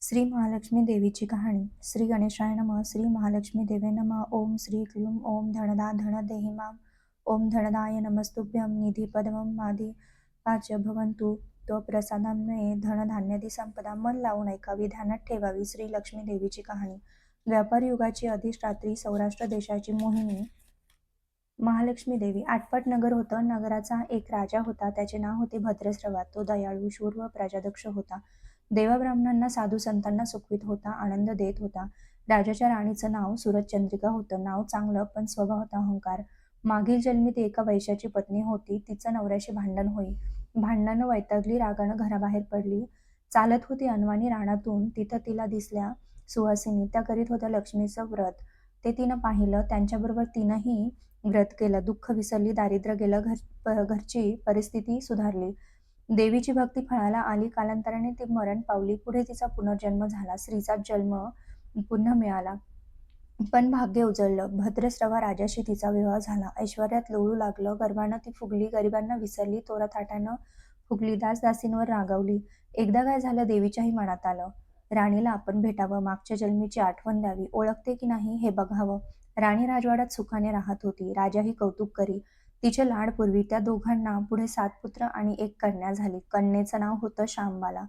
श्री महालक्ष्मी देवीची कहाणी. श्री गणेशाय नमः. श्री महालक्ष्मी देवे नमः. ओम श्री क्लूम ओम धनदा धन देहि माम. ओम धनदाय नमस्तुभ्यं. निधी पद्मं माधी वाच भवन्तु तो प्रसादान्वये धनधान्यादी संपदा. मन लावून ऐकावी, ध्यानात ठेवावी. श्री लक्ष्मी देवीची कहाणी. व्यापार युगाची अधिष्ठात्री, सौराष्ट्र देशाची मोहिनी महालक्ष्मी देवी. आटपाट नगर होतं. नगराचा एक राजा होता. त्याचे नाव होते भद्रश्रवा. तो दयाळू, शूर व प्रजादक्ष होता. देवब्राह्मणांना, साधू संतांना सुखवीत होता, आनंद देत होता. राजाच्या राणीचं नाव सूरजचंद्रिका होतं. नाव चांगलं, पण स्वभाव होता अहंकार. मागील जन्मी ती एका वैश्याची पत्नी होती. तिचं नवऱ्याशी भांडण होई. भांडणानं वैतागली, रागानं घराबाहेर पडली. चालत होती अनवाणी रानातून. तिथं तिला दिसल्या सुहासिनी. त्या करीत होत्या लक्ष्मीचं व्रत. ते तिनं पाहिलं. त्यांच्याबरोबर तिनंही व्रत केलं. दुःख विसरली, दारिद्र्य गेलं, घरची परिस्थिती सुधारली. देवीची भक्ती फळाला आली. कालांतराने ती मरण पावली. पुढे तिचा पुनर्जन्म झाला. स्त्रीचा जन्म पुन्हा मिळाला. पण भाग्य उजळलं. भद्रश्रवा राजाशी तिचा विवाह झाला. ऐश्वर्यात लोळू लागलं. गर्वानं ती फुगली. गरिबांना विसरली. तोराताटानं फुगली. दासदासींवर रागावली. एकदा काय झालं, देवीच्याही मनात आलं. राणीला आपण भेटावं, मागच्या जन्मीची आठवण द्यावी, ओळखते की नाही हे बघावं. राणी राजवाड्यात सुखाने राहत होती. राजाही कौतुक करी. तिचे लाड पूर्वी. त्या दोघांना पुढे 7 पुत्र आणि 1 कन्या झाली. कन्येचं नाव होतं शांबाला.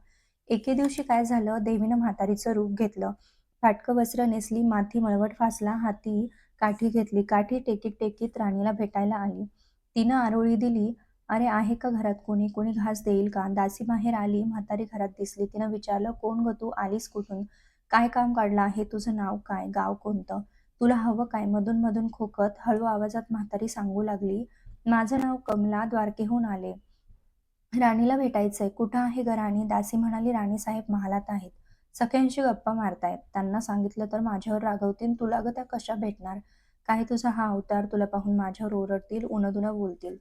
एके दिवशी काय झालं, देवीनं म्हातारीचं रूप घेतलं. फाटकं वस्त्र नेसली, माथी मळवट फासला, हाती काठी घेतली. काठी टेकीत टेकीत राणीला भेटायला आली. तिनं आरोळी दिली. अरे, आहे का घरात कोणी? कोणी घास देईल का? दासी बाहेर आली. म्हातारी घरात दिसली. तिनं विचारलं, कोण ग तू? आलीस कुठून? काय काम काढलं आहे? तुझं नाव काय? गाव कोणतं? तुला हवं काय? मधून मधून खोकत हळू आवाजात म्हातारी सांगू लागली, माझं नाव कमला, द्वारकेहून आले. राणीला भेटायचंय. कुठं आहे ग राणी? दासी म्हणाली, राणीसाहेब महालात आहेत. सख्यांशी गप्पा मारतायत. त्यांना सांगितलं तर माझ्यावर रागवतील. तुला ग त्या कशा भेटणार? काय तुझा हा अवतार? तुला पाहून माझ्यावर ओरडतील, उनदुनं बोलतील.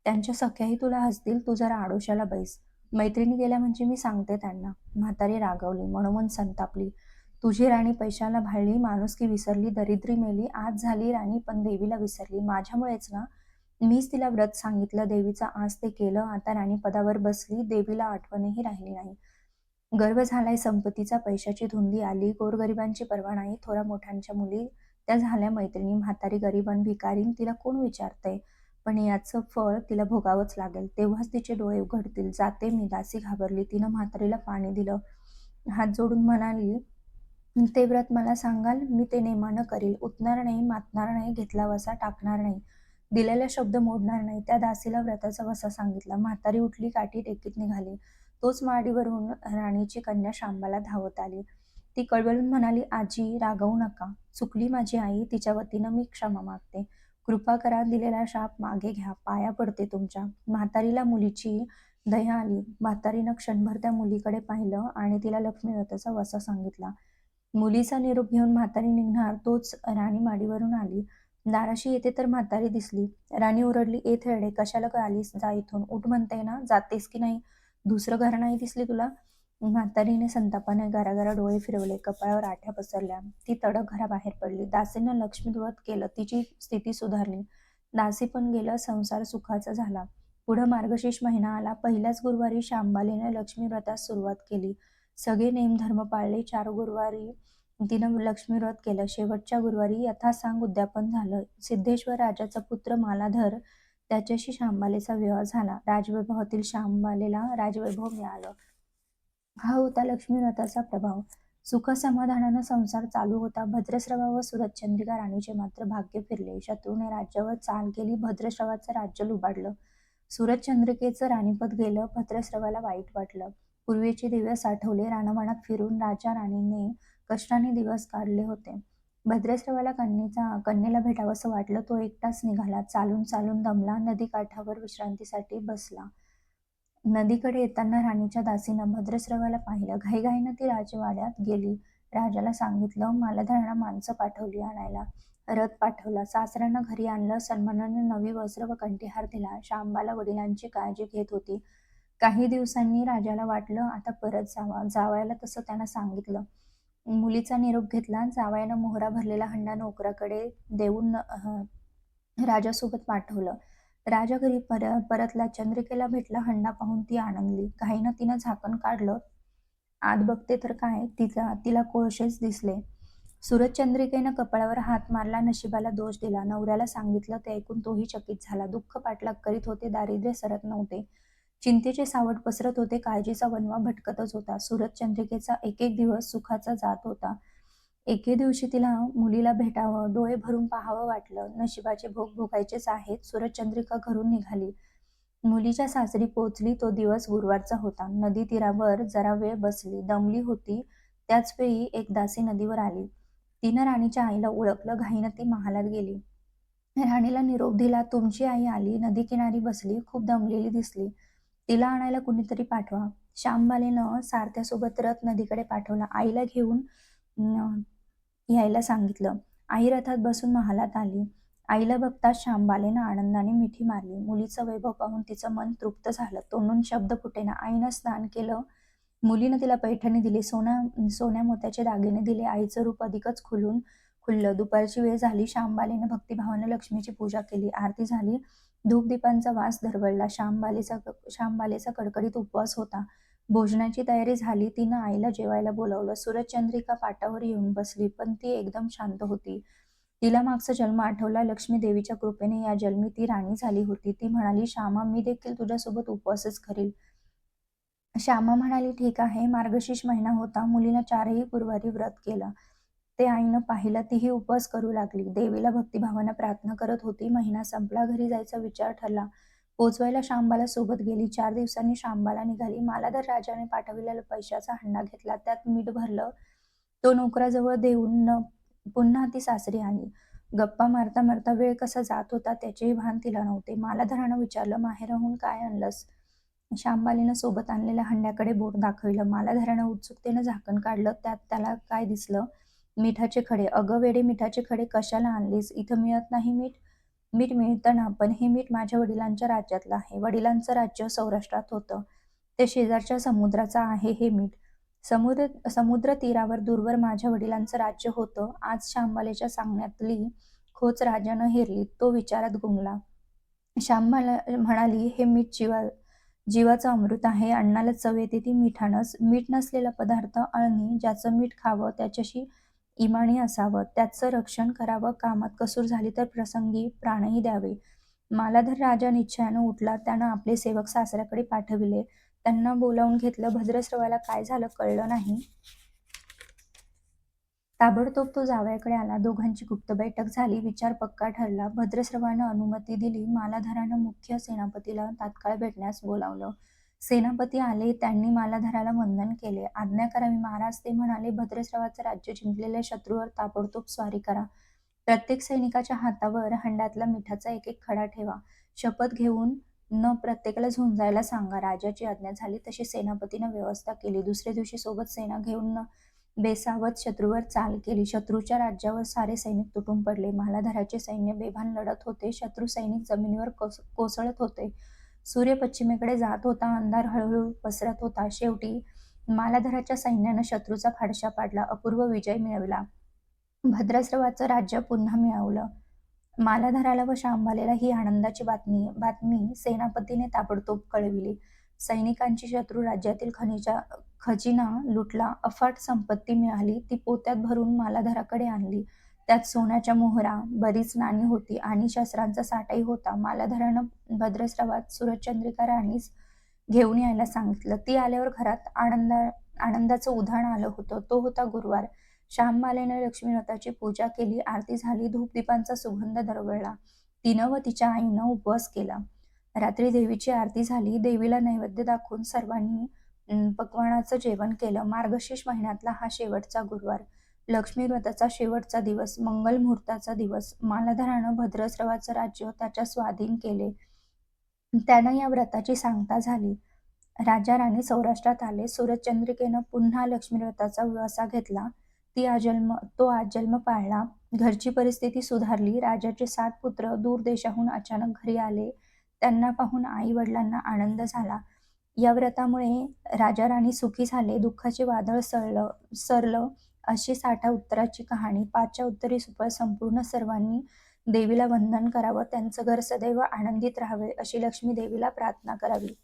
त्यांच्या सख्याही तुला हसतील. तू जरा आडोशाला बैस. मैत्रिणी गेल्या म्हणजे मी सांगते त्यांना. म्हातारी रागावली, मनोमन संतापली. तुझी राणी पैशाला भाळली, माणुसकी विसरली, दरिद्री मेली. आज झाली राणी, पण देवीला विसरली. माझ्यामुळेच ना. मीच तिला व्रत सांगितलं, देवीचं आज ते केलं. आता राणी पदावर बसली, देवीला आठवणही राहिली नाही. गर्व झालाय संपत्तीचा, पैशाची धुंदी आली. गोरगरिबांची पर्वा नाही. थोरा मोठ्यांच्या मुली त्या झाल्या मैत्रिणी. म्हातारी गरिबां भिकारीन, तिला कोण विचारतंय? पण याचं फळ तिला भोगावंच लागेल. तेव्हाच तिचे डोळे उघडतील. जाते मी. दासी घाबरली. तिनं म्हातारीला पाणी दिलं. हात जोडून म्हणाली, ते व्रत मला सांगाल, मी ते नेमानं करील. उठणार नाही, मातणार नाही, घेतला वसा टाकणार नाही, दिलेला शब्द मोडणार नाही. त्या दासीला व्रताचा वसा सांगितला. म्हातारी उठली, काठी टेकीत निघाली. तोच माडीवरून राणीची कन्या शांबाला धावत आली. ती कळवळून म्हणाली, आजी, रागवू नका. चुकली माझी आई. तिच्या वतीनं मी क्षमा मागते. कृपा करा. दिलेला शाप मागे घ्या. पाया पडते तुमच्या. म्हातारीला मुलीची दया आली. म्हातारीनं क्षणभर त्या मुलीकडे पाहिलं आणि तिला लक्ष्मी व्रताचा वसा सांगितला. मुलीचा निरोप घेऊन म्हातारी निघणार तोच राणी माडीवरून आली. दाराशी येते तर म्हातारी दिसली. राणी ओरडली, ए थेरडे, कशाला का आलीस? जा इथून. उठ म्हणते ना, जातेस की नाही? दुसरं घर नाही दिसली तुला? म्हातारीने संतापाने गारागारा डोळे फिरवले. कपाळावर आठ्या पसरल्या. ती तडक घराबाहेर पडली. दासीनं लक्ष्मीव्रत केलं. तिची स्थिती सुधारली. दासी पण गेलं. संसार सुखाचा झाला. पुढं मार्गशीर्ष महिना आला. पहिल्याच गुरुवारी शांबालीने लक्ष्मी व्रतास सुरुवात केली. सगळे नेमधर्म पाळले. 4 गुरुवारी तिनं लक्ष्मी व्रत केलं. शेवटच्या गुरुवारी यथासांग उद्यापन झालं. सिद्धेश्वर राजाचा पुत्र मालाधर, त्याच्याशी शांबालेचा विवाह झाला. राजवैभवातील शांबालेला राजवैभव मिळालं. हा होता लक्ष्मी व्रताचा प्रभाव. सुखसमाधानानं संसार चालू होता. भद्रश्रवा व सूरजचंद्रिका राणीचे मात्र भाग्य फिरले. शत्रूने राज्यावर चाल केली. भद्रश्रवाचं राज्य लुबाडलं. सूरजचंद्रिकेचं राणीपद गेलं. भद्रश्रवाला वाईट वाटलं. पूर्वीचे दिवस आठवले. रानावनात फिरून राजा राणीने कष्टाने दिवस काढले होते. भद्रश्रवाला कन्येला भेटावंसं वाटलं. तो एकटाच निघाला. चालून चालून दमला. नदीकाठावर विश्रांतीसाठी बसला. नदीकडे येताना राणीच्या दासीनं भद्रश्रवाला पाहिलं. घाईघाईनं ती राजवाड्यात गेली. राजाला सांगितलं, मालाधारानं माणसं पाठवली आणायला. रथ पाठवला. सासऱ्यांना घरी आणलं. सन्मानाने नवी वस्त्र व कंठीहार दिला. शांबाला वडिलांची काळजी घेत होती. काही दिवसांनी राजाला वाटलं, आता परत जावा. जावयाला तसं त्यानं सांगितलं. मुलीचा निरोप घेतला. जावयानं मोहरा भरलेला हंडा नोकराकडे देऊन राजासोबत पाठवलं. राजा घरी परतला. चंद्रिकेला भेटला. हंडा पाहून ती आनंदली. घाईनं तिनं झाकण काढलं. आत बघते तर काय, तिला कोळशेच दिसले. सूरजचंद्रिकेनं कपाळावर हात मारला, नशिबाला दोष दिला. नवऱ्याला सांगितलं ते ऐकून तोही चकित झाला. दुःख पाठलाग करीत होते, दारिद्र्य सरत नव्हते. चिंतेचे सावट पसरत होते, काळजीचा वणवा भटकतच होता. सूरजचंद्रिकेचा एक एक दिवस सुखाचा जात होता. एके दिवशी तिला मुलीला भेटावं, डोळे भरून पाहावं वाटलं. नशिबाचे भोग भोगायचेच आहेत. सूरजचंद्रिका घरून निघाली. मुलीच्या सासरी पोचली. तो दिवस गुरुवारचा होता. नदी तीरावर जरा वेळ बसली. दमली होती. त्याच वेळी एक दासी नदीवर आली. तिनं राणीच्या आईला ओळखलं. घाईनं ती महालात गेली. राणीला निरोप दिला. तुमची आई आली. नदीकिनारी बसली. खूप दमलेली दिसली. तिला आणायला कुणीतरी पाठवा. श्यामबालेनं सारथ्यासोबत रथ नदीकडे पाठवला. आईला घेऊन यायला सांगितलं. आई रथात बसून महालात आली. आईला बघताच श्यामबालेनं आनंदाने मिठी मारली. मुलीचं वैभव पाहून तिचं मन तृप्त झालं. तोंडून शब्द फुटेना. आईनं स्नान केलं. मुलीनं तिला पैठणी दिली. सोन्या मोत्याचे दागिने दिले. आईचं रूप अधिकच खुललं. दुपारची वेळ झाली. श्यामबालेनं भक्तिभावानं लक्ष्मीची पूजा केली. आरती झाली. धूपदीपांचा वास दरवळला. श्यामबालेचा कडकडीत उपवास होता. भोजनाची तयारी झाली. तिनं आईला जेवायला बोलावलं. सूरजचंद्रिका पाटावर येऊन बसली, पण ती एकदम शांत होती. तिला मागचा जन्म आठवला. लक्ष्मी देवीच्या कृपेने या जन्मी ती राणी झाली होती. ती म्हणाली, श्यामा, मी देखील तुझ्यासोबत उपवासच करील. श्यामा म्हणाली, ठीक आहे. मार्गशीर्ष महिना होता. मुलीनं 4ही गुरुवारी व्रत केलं. ते आईनं पाहिलं. तीही उपवास करू लागली. देवीला भक्तिभावानं प्रार्थना करत होती. महिना संपला. घरी जायचा विचार ठरला. पोचवायला श्यामबाला सोबत गेली. 4 दिवसांनी श्यामबाला निघाली. मालाधर राजाने पाठविलेला पैशाचा हंडा घेतला. त्यात मीठ भरलं. तो नोकराजवळ देऊन पुन्हा ती सासरी आली. गप्पा मारता मारता वेळ कसा जात होता त्याचेही भान तिला नव्हते. मालाधरानं विचारलं, माहेरहून काय आणलंस? श्यामबाईनं सोबत आणलेल्या हंड्याकडे बोट दाखविलं. मालाधरानं उत्सुकतेनं झाकण काढलं. त्यात त्याला काय दिसलं? मिठाचे खडे. अगं वेडे, मिठाचे खडे कशाला आणलीस? इथं मिळत नाही मीठ? मीठ मिळतं ना, पण हे मीठ माझ्या वडिलांच्या राज्यातलं आहे. वडिलांचं राज्य सौराष्ट्रात होतं. ते शेजारच्या समुद्राचं आहे हे मीठ. समुद्र तीरावर दूरवर माझ्या वडिलांचं राज्य होतं. आज श्यामबालेच्या सांगण्यातली खोच राजानं हेरली. तो विचारात गुंगला. श्यामबाला म्हणाली, हे मीठ जीवाचं अमृत आहे. अन्नाला चव येते ती मिठानंच. मीठ नसलेला पदार्थ अळणी. ज्याचं मीठ खावं त्याच्याशी इमानी असावं. त्याचं रक्षण करावं. कामात कसूर झाली तर प्रसंगी प्राणही द्यावे. मालाधर राजा निश्चयानं उठला. त्यानं आपले सेवक सासऱ्याकडे पाठविले. त्यांना बोलावून घेतलं. भद्रश्रवाला काय झालं कळलं नाही. ताबडतोब तो जावयाकडे आला. दोघांची गुप्त बैठक झाली. विचार पक्का ठरला. भद्रश्रवानं अनुमती दिली. मालाधरानं मुख्य सेनापतीला तात्काळ भेटण्यास बोलावलं. सेनापती आले. त्यांनी मालाधराला वंदन केले. आज्ञा करावी महाराज. ते म्हणाले, भद्रश्रवाचं राज्य जिंकलेल्या शत्रूवर ताबडतोब स्वारी करा. प्रत्येक सैनिकाच्या हातावर हंड्यातला मिठाचा एक एक खडा ठेवा. शपथ घेऊन प्रत्येकाला झुंजायला सांगा. राजाची आज्ञा झाली तशी सेनापतीनं व्यवस्था केली. दुसऱ्या दिवशी सोबत सेना घेऊन बेसावत शत्रूवर चाल केली. शत्रूच्या राज्यावर सारे सैनिक तुटून पडले. मालाधराचे सैन्य बेभान लढत होते. शत्रू सैनिक जमिनीवर कोसळत होते. सूर्य पश्चिमेकडे जात होता. अंधार हळूहळू पसरत होता. शेवटी मालाधराच्या सैन्यानं शत्रूचा फाडशा पाडला. अपूर्व विजय मिळवला. भद्रश्रवाचं राज्य पुन्हा मिळवलं. मालाधराला व श्यामबालेला ही आनंदाची बातमी सेनापतीने ताबडतोब कळविली. सैनिकांची शत्रू राज्यातील खजिना लुटला. अफाट संपत्ती मिळाली. ती पोत्यात भरून मालाधराकडे आणली. त्यात सोन्याच्या मोहरा, बरीच नाणी होती आणि शस्त्रांचा साठाही होता. मालाधरानं भद्रश्रवात सूरजचंद्रिका राणीस घेऊन यायला सांगितलं. ती आल्यावर घरात आनंदाचं उधाण आलं होतं. तो होता गुरुवार. श्यामबालेनं लक्ष्मीव्रताची पूजा केली. आरती झाली. धूपदीपांचा सुगंध दरवळला. तिनं व तिच्या आईनं उपवास केला. रात्री देवीची आरती झाली. देवीला नैवेद्य दाखवून सर्वांनी पक्वान्नाचं जेवण केलं. मार्गशीर्ष महिन्यातला हा शेवटचा गुरुवार. लक्ष्मीव्रताचा शेवटचा दिवस. मंगल मुहूर्ताचा दिवस. मालाधरानं भद्रश्रवाचं राज्य त्याच्या स्वाधीन केले. त्यानं या व्रताची सांगता झाली. राजा राणी सौराष्ट्रात आले. सूरजचंद्रिकेनं पुन्हा लक्ष्मीव्रताचा वसा घेतला. तो आजन्म पाळला. घरची परिस्थिती सुधारली. राजाचे 7 पुत्र दूर देशाहून अचानक घरी आले. त्यांना पाहून आई वडिलांना आनंद झाला. या व्रतामुळे राजा राणी सुखी झाले. दुःखाचे वादळ सरलं. अशी 60 उत्तराची कहाणी. 5च्या उत्तरी संपूर्ण सर्वांनी देवीला वंदन करावं. त्यांचं घर सदैव आनंदित राहावे अशी लक्ष्मी देवीला प्रार्थना करावी.